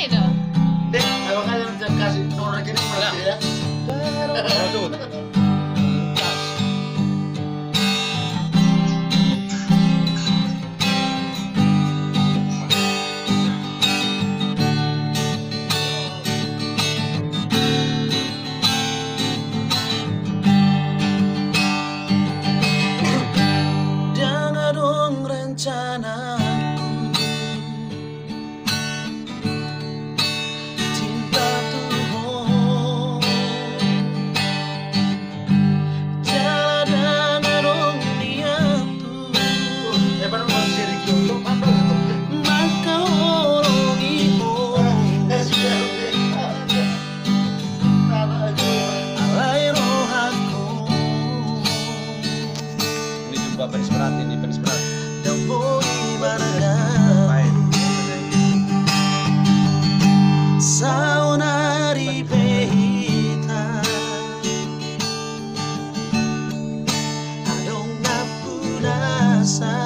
itu. Dek, makanya jangan kasih nomor rekening mas ya. Aduh. Jangan dong rencanaku, cinta Tuhan. Jangan dong lihat tuh, Baru mau seri untuk apa itu? maka orang itu Sudah tanah aja. alai rohaku. Ini jumpa penis berat ini, penis berat. Dan boleh barang Main. saunari pehita adong napunasa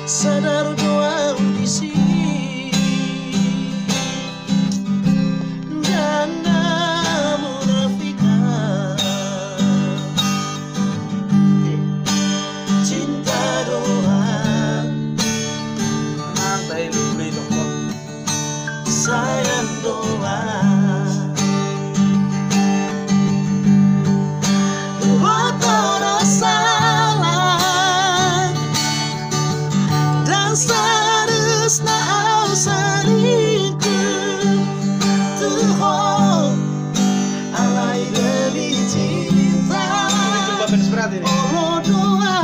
sadar doa audisi jangan munafikan cinta doa Nanti lu beli dokter. sayang doa buat orang salah dan seharusnya selingkuh Tuhan alai demi cinta Jumpa penis berat ini. oh doa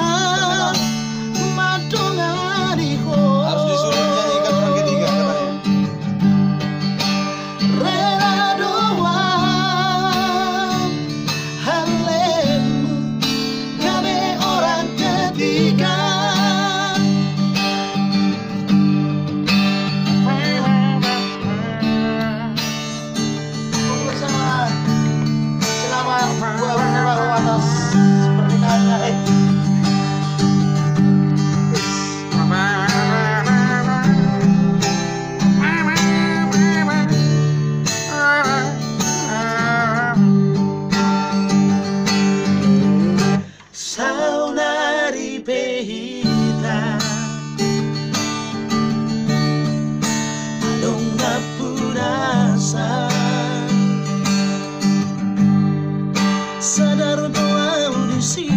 madongariku Harus disuruh menyanyikan orang ketiga katanya. rela doang halemu kami orang ketiga Selamat buat atas pernikahannya. saunari pehita adong napurasa sadar doa audisi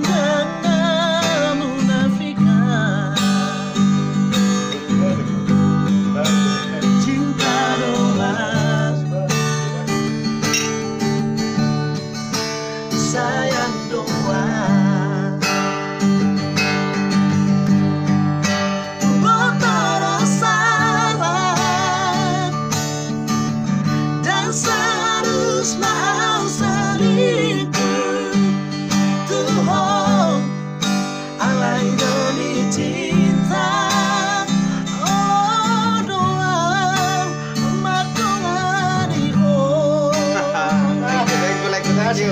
jangan munafikan cinta doa sayang doa buat orang salah dan seharusnya selingkuh Tuhan alai demi cinta oh doa madongariku Ikut tadi.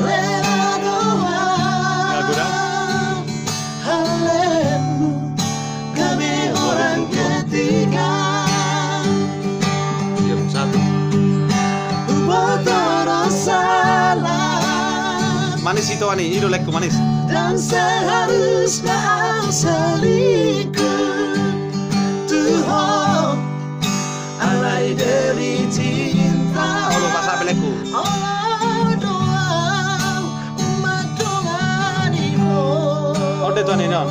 rela doa halemu kami orang ketiga Diam satu. buat orang salah Manis itu ani, idolekku manis. dan seharusnya selingkuh Tuhan alai demi cinta Oh, lupa sabelekku. oh doa madongariku Oh, itu ani non.